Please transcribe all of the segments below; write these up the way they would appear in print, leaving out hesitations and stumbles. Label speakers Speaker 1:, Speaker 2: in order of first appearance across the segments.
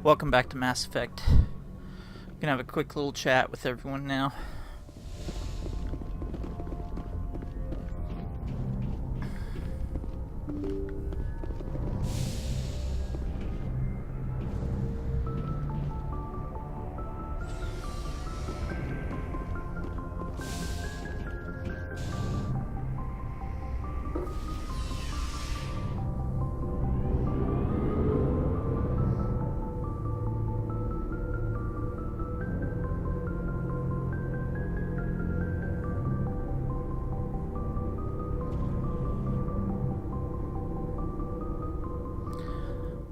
Speaker 1: Welcome back to Mass Effect. I'm gonna have a quick little chat with everyone now.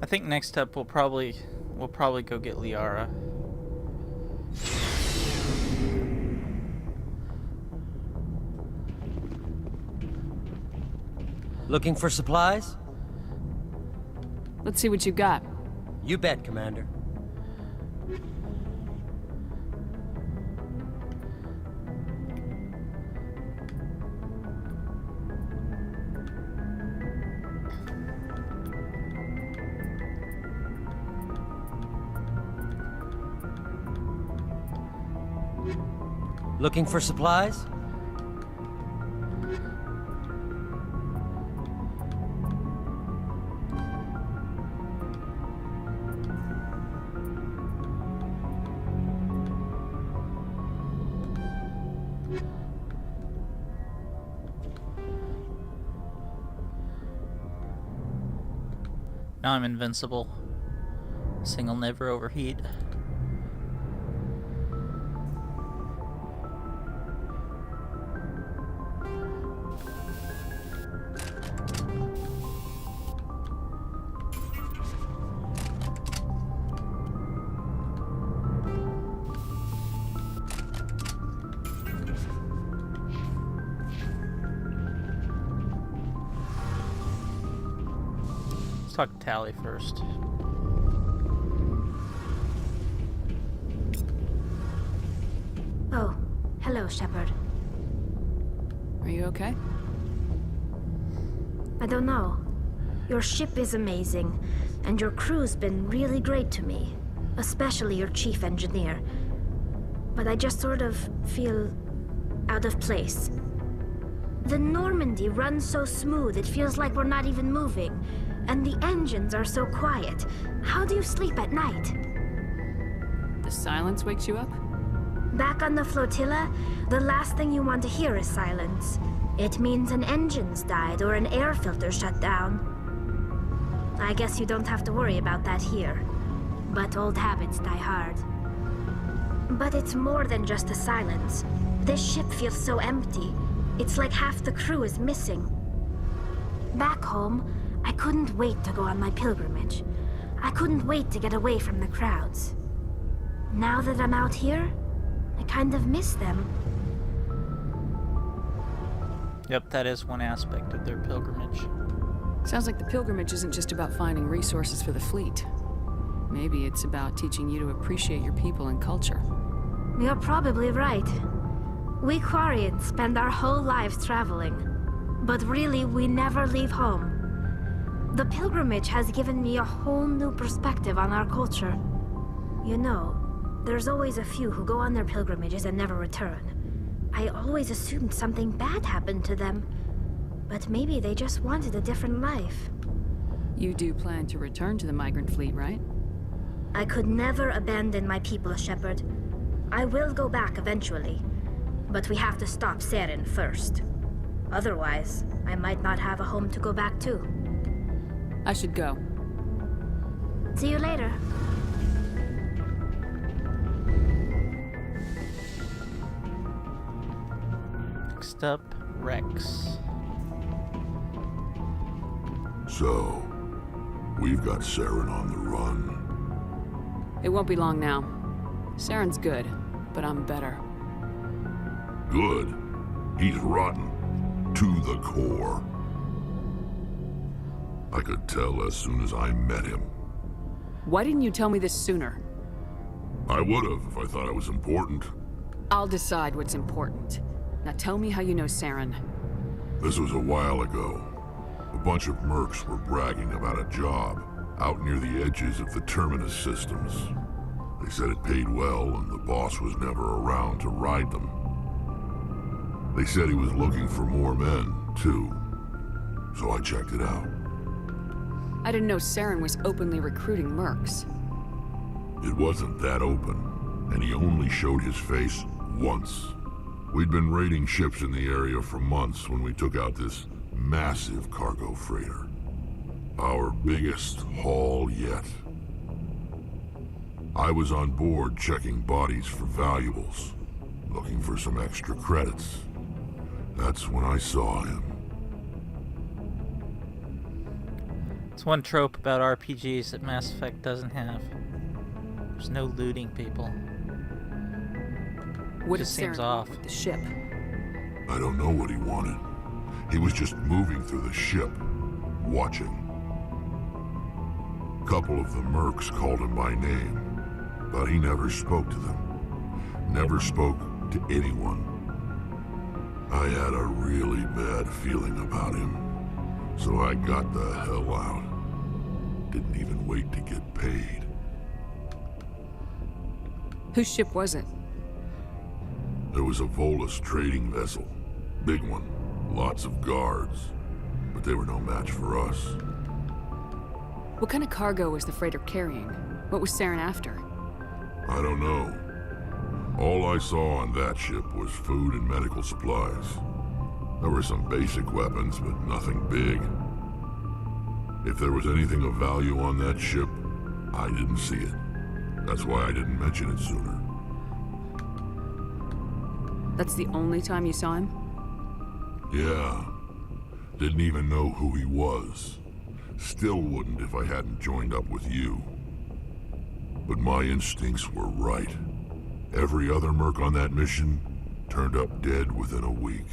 Speaker 1: I think next up we'll probably go get Liara.
Speaker 2: Looking for supplies?
Speaker 3: Let's see what you got.
Speaker 2: You bet, Commander. Looking for supplies?
Speaker 1: Now I'm invincible. This thing will never overheat. Let's talk to Tally first.
Speaker 4: Oh, hello, Shepard.
Speaker 3: Are you okay?
Speaker 4: I don't know. Your ship is amazing, and your crew's been really great to me, especially your chief engineer. But I just sort of feel out of place. The Normandy runs so smooth it feels like we're not even moving, and the engines are so quiet. How do you sleep at night?
Speaker 3: The silence wakes you up?
Speaker 4: Back on the flotilla, the last thing you want to hear is silence. It means an engine's died or an air filter shut down. I guess you don't have to worry about that here. But old habits die hard. But it's more than just the silence. This ship feels so empty. It's like half the crew is missing. Back home, I couldn't wait to go on my pilgrimage. I couldn't wait to get away from the crowds. Now that I'm out here, I kind of miss them.
Speaker 1: Yep, that is one aspect of their pilgrimage.
Speaker 3: Sounds like the pilgrimage isn't just about finding resources for the fleet. Maybe it's about teaching you to appreciate your people and culture.
Speaker 4: You're probably right. We Quarians spend our whole lives traveling. But really, we never leave home. The pilgrimage has given me a whole new perspective on our culture. You know, there's always a few who go on their pilgrimages and never return. I always assumed something bad happened to them. But maybe they just wanted a different life.
Speaker 3: You do plan to return to the migrant fleet, right?
Speaker 4: I could never abandon my people, Shepard. I will go back eventually. But we have to stop Saren first. Otherwise, I might not have a home to go back to.
Speaker 3: I should go.
Speaker 4: See you later.
Speaker 1: Next up, Rex.
Speaker 5: So, we've got Saren on the run.
Speaker 3: It won't be long now. Saren's good, but I'm better.
Speaker 5: Good. He's rotten. To the core. I could tell as soon as I met him.
Speaker 3: Why didn't you tell me this sooner?
Speaker 5: I would've if I thought it was important.
Speaker 3: I'll decide what's important. Now tell me how you know Saren.
Speaker 5: This was a while ago. A bunch of mercs were bragging about a job out near the edges of the terminus systems. They said it paid well and the boss was never around to ride them. They said he was looking for more men, too. So I checked it out.
Speaker 3: I didn't know Saren was openly recruiting mercs.
Speaker 5: It wasn't that open, and he only showed his face once. We'd been raiding ships in the area for months when we took out this massive cargo freighter. Our biggest haul yet. I was on board checking bodies for valuables, looking for some extra credits. That's when I saw him.
Speaker 1: It's one trope about RPGs that Mass Effect doesn't have. There's no looting people.
Speaker 3: What
Speaker 1: Just
Speaker 3: did
Speaker 1: seems
Speaker 3: Saren
Speaker 1: off.
Speaker 3: want with the ship?
Speaker 5: I don't know what he wanted. He was just moving through the ship, watching. A couple of the mercs called him by name, but he never spoke to them. Never spoke to anyone. I had a really bad feeling about him, so I got the hell out. Didn't even wait to get paid.
Speaker 3: Whose ship was it?
Speaker 5: There was a Volus trading vessel. Big one. Lots of guards. But they were no match for us.
Speaker 3: What kind of cargo was the freighter carrying? What was Saren after?
Speaker 5: I don't know. All I saw on that ship was food and medical supplies. There were some basic weapons, but nothing big. If there was anything of value on that ship, I didn't see it. That's why I didn't mention it sooner.
Speaker 3: That's the only time you saw him?
Speaker 5: Yeah. Didn't even know who he was. Still wouldn't if I hadn't joined up with you. But my instincts were right. Every other merc on that mission turned up dead within a week.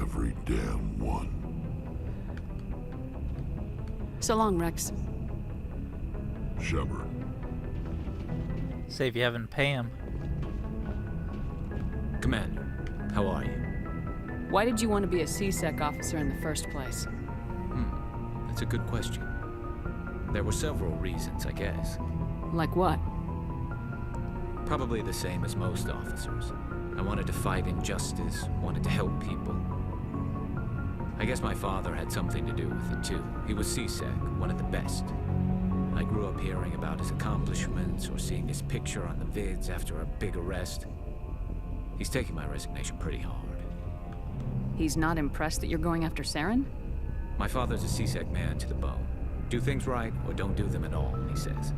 Speaker 5: Every damn one.
Speaker 3: So long, Rex.
Speaker 5: Shepard.
Speaker 1: Save you having to pay him.
Speaker 6: Commander, how are you?
Speaker 3: Why did you want to be a C-Sec officer in the first place?
Speaker 6: That's a good question. There were several reasons, I guess.
Speaker 3: Like what?
Speaker 6: Probably the same as most officers. I wanted to fight injustice, wanted to help people. I guess my father had something to do with it too. He was C-Sec, one of the best. I grew up hearing about his accomplishments or seeing his picture on the vids after a big arrest. He's taking my resignation pretty hard.
Speaker 3: He's not impressed that you're going after Saren?
Speaker 6: My father's a C-Sec man to the bone. Do things right or don't do them at all, he says.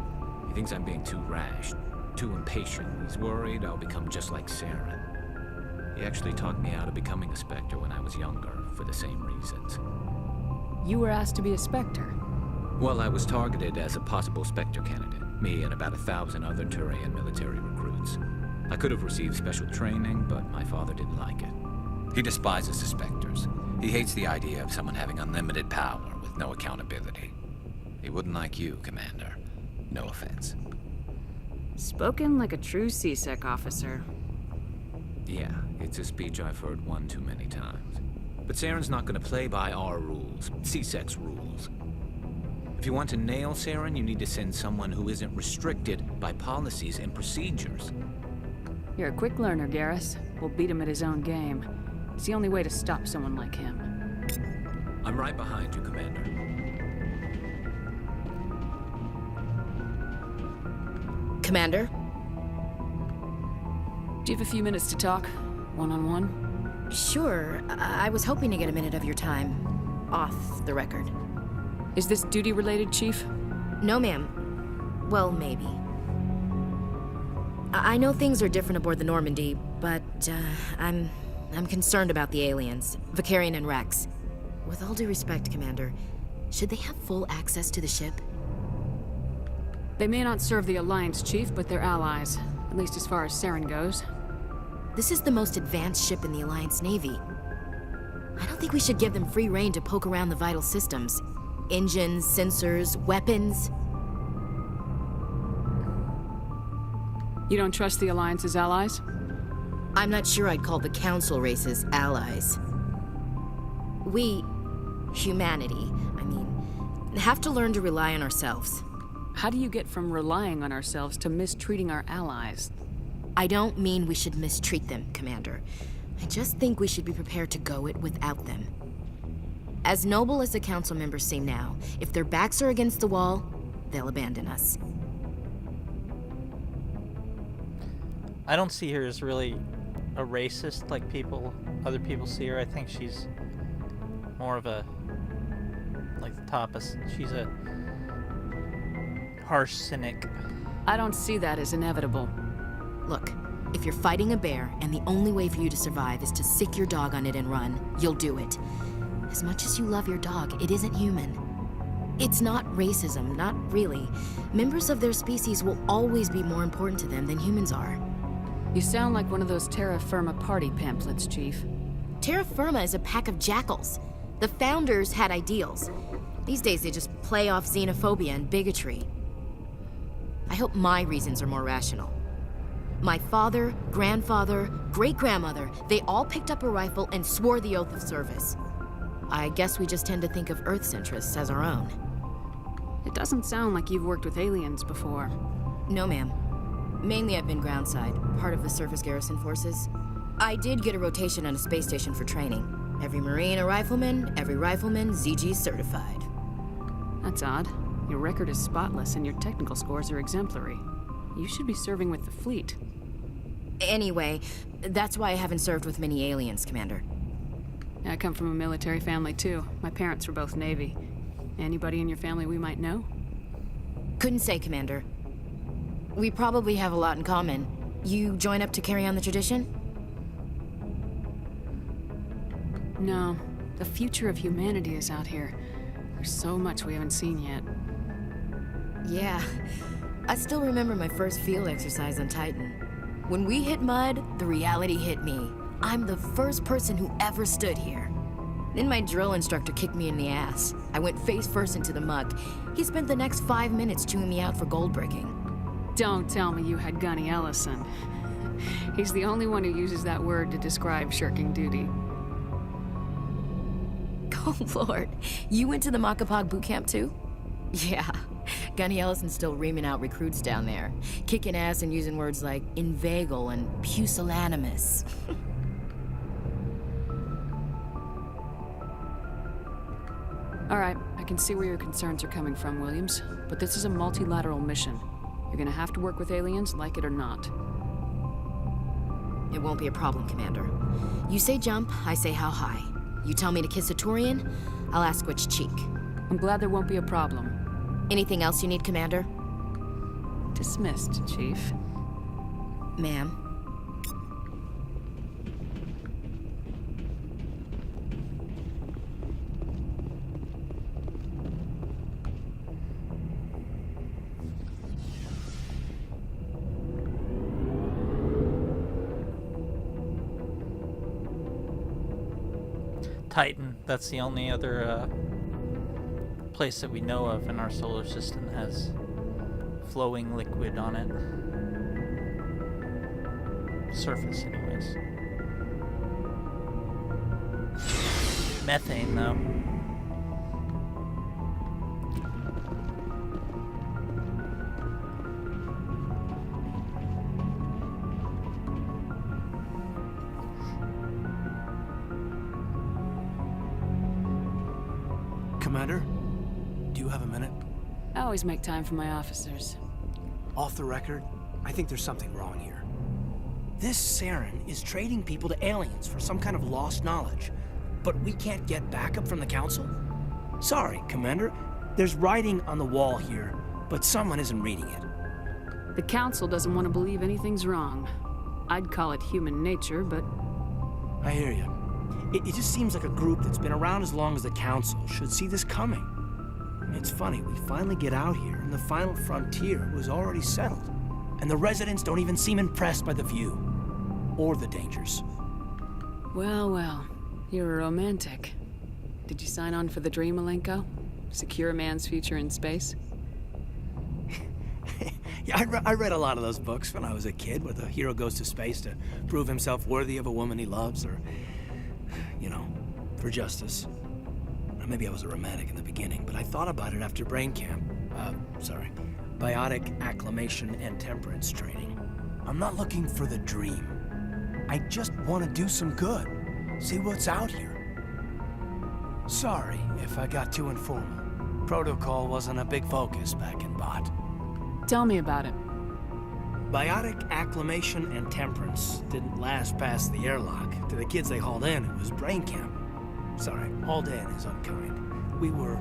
Speaker 6: He thinks I'm being too rash, too impatient. He's worried I'll become just like Saren. He actually talked me out of becoming a Spectre when I was younger, for the same reasons.
Speaker 3: You were asked to be a Spectre.
Speaker 6: Well, I was targeted as a possible Spectre candidate. Me and about 1,000 other Turian military recruits. I could have received special training, but my father didn't like it. He despises the Spectres. He hates the idea of someone having unlimited power with no accountability. He wouldn't like you, Commander. No offense.
Speaker 3: Spoken like a true C-Sec officer.
Speaker 6: Yeah, it's a speech I've heard one too many times. But Saren's not gonna play by our rules, C-Sec's rules. If you want to nail Saren, you need to send someone who isn't restricted by policies and procedures.
Speaker 3: You're a quick learner, Garrus. We'll beat him at his own game. It's the only way to stop someone like him.
Speaker 6: I'm right behind you, Commander.
Speaker 7: Commander?
Speaker 3: Do you have a few minutes to talk? One-on-one?
Speaker 7: Sure. I was hoping to get a minute of your time. Off the record.
Speaker 3: Is this duty-related, Chief?
Speaker 7: No, ma'am. Well, maybe. I know things are different aboard the Normandy, but, I'm concerned about the aliens, Vicarian and Rex. With all due respect, Commander, should they have full access to the ship?
Speaker 3: They may not serve the Alliance, Chief, but they're allies. At least as far as Saren goes.
Speaker 7: This is the most advanced ship in the Alliance Navy. I don't think we should give them free rein to poke around the vital systems. Engines, sensors, weapons.
Speaker 3: You don't trust the Alliance's allies?
Speaker 7: I'm not sure I'd call the Council races allies. We, humanity, have to learn to rely on ourselves.
Speaker 3: How do you get from relying on ourselves to mistreating our allies?
Speaker 7: I don't mean we should mistreat them, Commander. I just think we should be prepared to go it without them. As noble as the council members seem now, if their backs are against the wall, they'll abandon us.
Speaker 1: I don't see her as really a racist like other people see her. I think she's more of a, like the top, she's a harsh cynic.
Speaker 3: I don't see that as inevitable.
Speaker 7: Look, if you're fighting a bear and the only way for you to survive is to sick your dog on it and run, you'll do it. As much as you love your dog, it isn't human. It's not racism, not really. Members of their species will always be more important to them than humans are.
Speaker 3: You sound like one of those Terra Firma party pamphlets, Chief.
Speaker 7: Terra Firma is a pack of jackals. The founders had ideals. These days they just play off xenophobia and bigotry. I hope my reasons are more rational. My father, grandfather, great-grandmother, they all picked up a rifle and swore the oath of service. I guess we just tend to think of Earth's interests as our own.
Speaker 3: It doesn't sound like you've worked with aliens before.
Speaker 7: No, ma'am. Mainly I've been groundside, part of the surface garrison forces. I did get a rotation on a space station for training. Every Marine a rifleman, every rifleman ZG certified.
Speaker 3: That's odd. Your record is spotless and your technical scores are exemplary. You should be serving with the fleet.
Speaker 7: Anyway, that's why I haven't served with many aliens, Commander.
Speaker 3: I come from a military family too. My parents were both Navy. Anybody in your family we might know?
Speaker 7: Couldn't say, Commander. We probably have a lot in common. You join up to carry on the tradition?
Speaker 3: No. The future of humanity is out here. There's so much we haven't seen yet.
Speaker 7: Yeah. I still remember my first field exercise on Titan. When we hit mud, the reality hit me. I'm the first person who ever stood here. Then my drill instructor kicked me in the ass. I went face first into the muck. He spent the next 5 minutes chewing me out for gold bricking.
Speaker 3: Don't tell me you had Gunny Ellison. He's the only one who uses that word to describe shirking duty.
Speaker 7: Oh, Lord. You went to the Macapog boot camp, too? Yeah. Gunny Ellison's still reaming out recruits down there. Kicking ass and using words like inveigle and pusillanimous.
Speaker 3: All right, I can see where your concerns are coming from, Williams. But this is a multilateral mission. You're gonna have to work with aliens, like it or not.
Speaker 7: It won't be a problem, Commander. You say jump, I say how high. You tell me to kiss a Turian, I'll ask which cheek.
Speaker 3: I'm glad there won't be a problem.
Speaker 7: Anything else you need, Commander?
Speaker 3: Dismissed, Chief.
Speaker 7: Ma'am.
Speaker 1: Titan, that's the only other place that we know of in our solar system that has flowing liquid on it. Surface, anyways. Methane, though.
Speaker 8: Commander, do you have a minute?
Speaker 3: I always make time for my officers.
Speaker 8: Off the record, I think there's something wrong here. This Saren is trading people to aliens for some kind of lost knowledge, but we can't get backup from the Council? Sorry, Commander. There's writing on the wall here, but someone isn't reading it.
Speaker 3: The Council doesn't want to believe anything's wrong. I'd call it human nature, but...
Speaker 8: I hear you. It just seems like a group that's been around as long as the Council should see this coming. It's funny, we finally get out here, and the final frontier was already settled. And the residents don't even seem impressed by the view. Or the dangers.
Speaker 3: Well, well. You're a romantic. Did you sign on for the dream, Malenko? Secure a man's future in space?
Speaker 8: Yeah, I read a lot of those books when I was a kid, where the hero goes to space to prove himself worthy of a woman he loves, or, you know, for justice. Maybe I was a romantic in the beginning, but I thought about it after brain camp. Biotic acclimation and temperance training. I'm not looking for the dream. I just want to do some good. See what's out here. Sorry if I got too informal. Protocol wasn't a big focus back in Bot.
Speaker 3: Tell me about it.
Speaker 8: Biotic acclimation and temperance didn't last past the airlock. To the kids they hauled in, it was brain camp. Sorry, hauled in is unkind. We were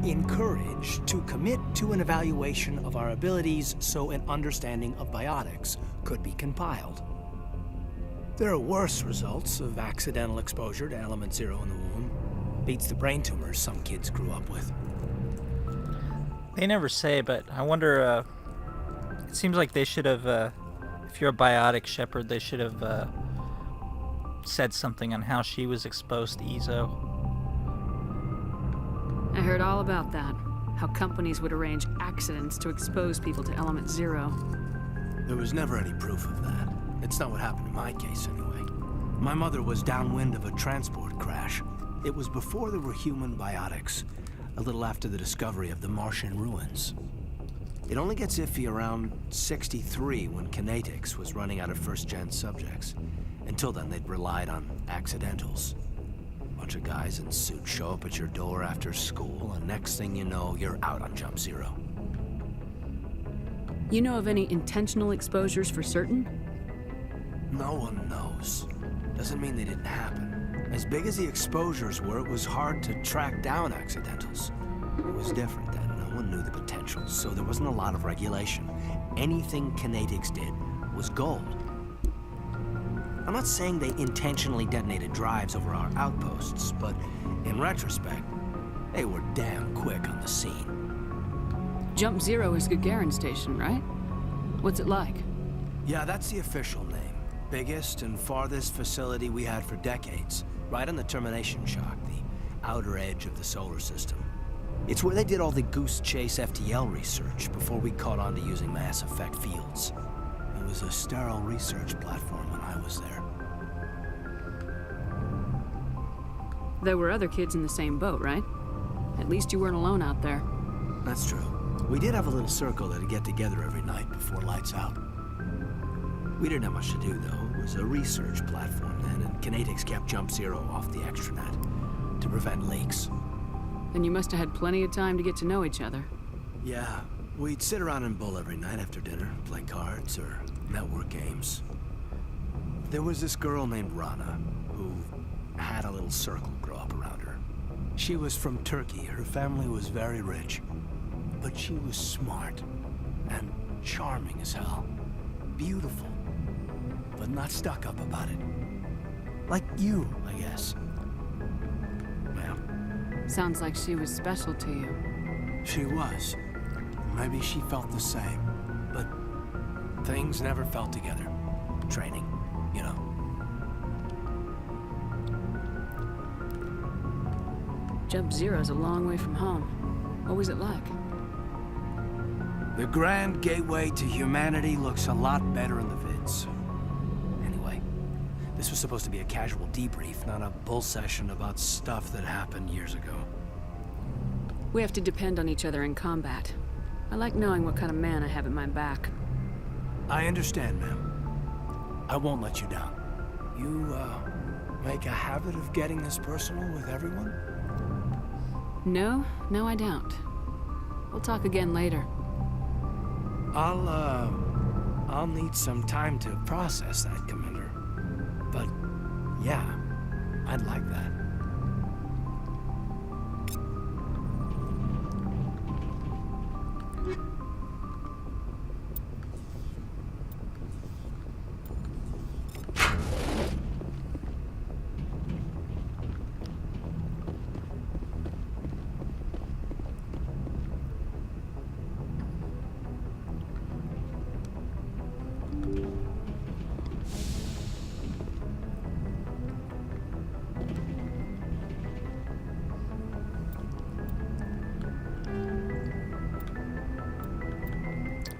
Speaker 8: encouraged to commit to an evaluation of our abilities so an understanding of biotics could be compiled. There are worse results of accidental exposure to element 0 in the womb. Beats the brain tumors some kids grew up with.
Speaker 1: They never say, but I wonder, it seems like they should have, if you're a biotic Shepard, they should have said something on how she was exposed to EZO.
Speaker 3: I heard all about that. How companies would arrange accidents to expose people to element 0.
Speaker 8: There was never any proof of that. It's not what happened in my case, anyway. My mother was downwind of a transport crash. It was before there were human biotics, a little after the discovery of the Martian ruins. It only gets iffy around 63 when Kinetics was running out of first-gen subjects. Until then, they'd relied on accidentals. Bunch of guys in suits show up at your door after school, and next thing you know, you're out on Jump Zero.
Speaker 3: You know of any intentional exposures for certain?
Speaker 8: No one knows. Doesn't mean they didn't happen. As big as the exposures were, it was hard to track down accidentals. It was different then. No one knew the potential, so there wasn't a lot of regulation. Anything Kinetics did was gold. I'm not saying they intentionally detonated drives over our outposts, but in retrospect, they were damn quick on the scene.
Speaker 3: Jump Zero is Gagarin Station, right? What's it like?
Speaker 8: Yeah, that's the official name. Biggest and farthest facility we had for decades. Right on the termination shock, the outer edge of the solar system. It's where they did all the Goose Chase FTL research before we caught on to using mass effect fields. It was a sterile research platform when I was there.
Speaker 3: There were other kids in the same boat, right? At least you weren't alone out there.
Speaker 8: That's true. We did have a little circle that'd get together every night before lights out. We didn't have much to do, though. It was a research platform then, and Kinetics kept Jump Zero off the extranet to prevent leaks.
Speaker 3: Then you must have had plenty of time to get to know each other.
Speaker 8: Yeah, we'd sit around and bull every night after dinner, play cards or network games. There was this girl named Rana, who had a little circle grow up around her. She was from Turkey. Her family was very rich. But she was smart and charming as hell. Beautiful, but not stuck up about it. Like you, I guess. Ma'am.
Speaker 3: Sounds like she was special to you.
Speaker 8: She was. Maybe she felt the same. But things never felt together. Training, you know.
Speaker 3: Jump Zero's a long way from home. What was it like?
Speaker 8: The grand gateway to humanity looks a lot better in the vids. Anyway, this was supposed to be a casual debrief, not a bull session about stuff that happened years ago.
Speaker 3: We have to depend on each other in combat. I like knowing what kind of man I have at my back.
Speaker 8: I understand, ma'am. I won't let you down. You, make a habit of getting this personal with everyone?
Speaker 3: No, I don't. We'll talk again later.
Speaker 8: I'll need some time to process that, Commander. But, yeah, I'd like that.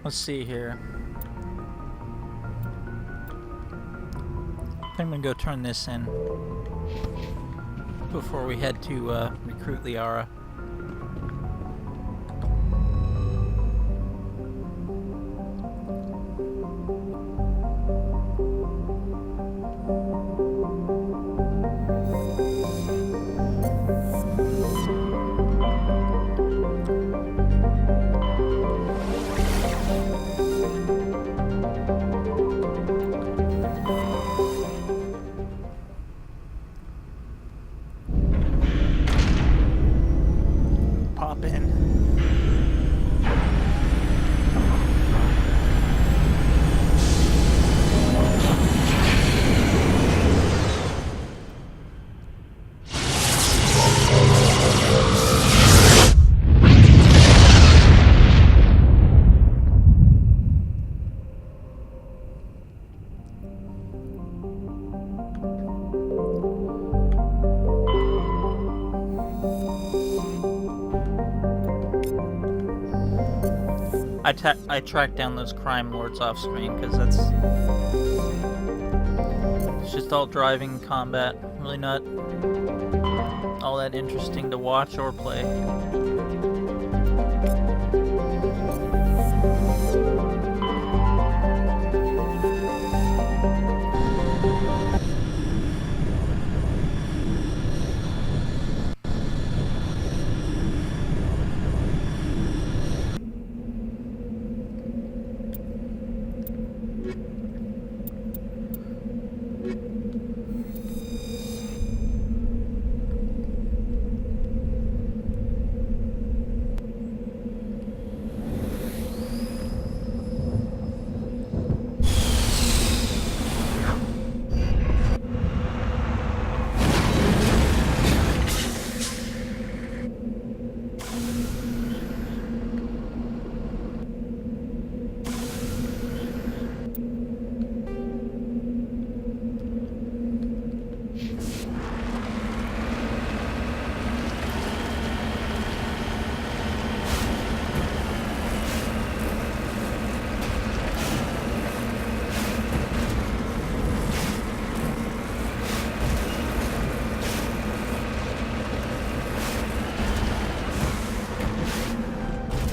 Speaker 1: Let's see here. I think I'm gonna go turn this in. before we head to recruit Liara. Pop in. I tracked down those crime lords off screen because it's just all driving combat. Really not all that interesting to watch or play.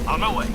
Speaker 9: On my way.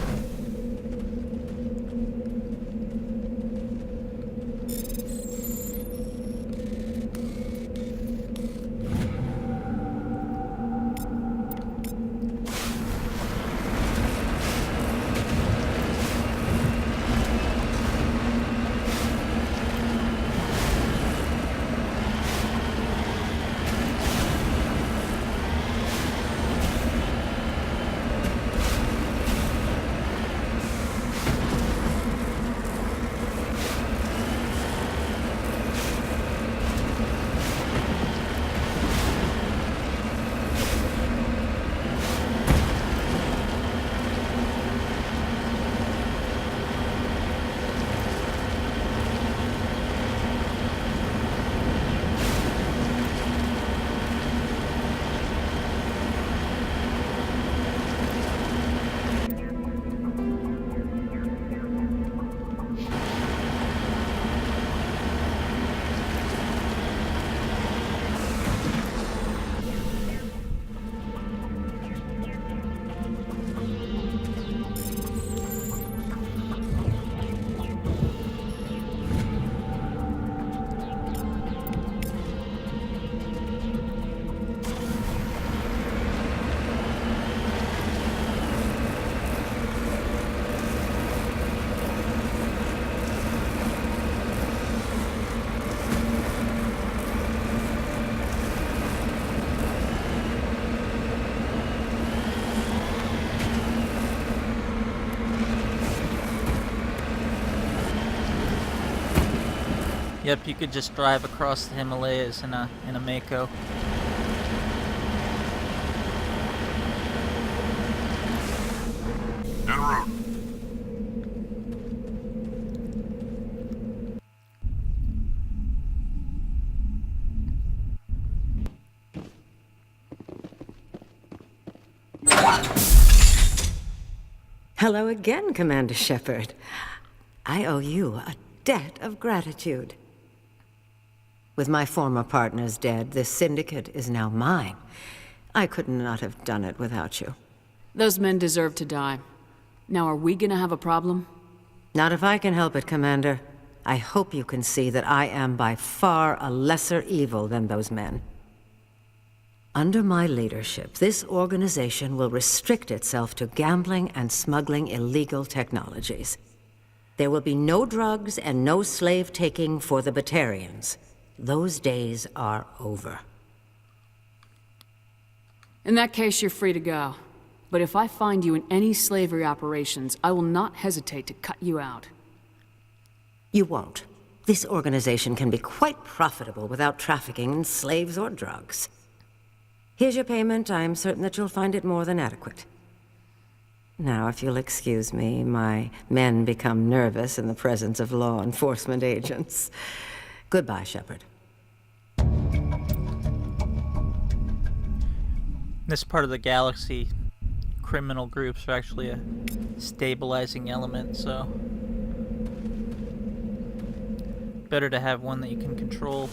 Speaker 1: Yep, you could just drive across the Himalayas in a Mako.
Speaker 5: En route.
Speaker 10: Hello again, Commander Shepard. I owe you a debt of gratitude. With my former partners dead, this syndicate is now mine. I could not have done it without you.
Speaker 3: Those men deserve to die. Now, are we gonna have a problem?
Speaker 10: Not if I can help it, Commander. I hope you can see that I am by far a lesser evil than those men. Under my leadership, this organization will restrict itself to gambling and smuggling illegal technologies. There will be no drugs and no slave-taking for the Batarians. Those days are over.
Speaker 3: In that case, you're free to go. But if I find you in any slavery operations, I will not hesitate to cut you out.
Speaker 10: You won't. This organization can be quite profitable without trafficking in slaves or drugs. Here's your payment. I'm certain that you'll find it more than adequate. Now, if you'll excuse me, my men become nervous in the presence of law enforcement agents. Goodbye, Shepard.
Speaker 1: This part of the galaxy, criminal groups are actually a stabilizing element, so better to have one that you can control.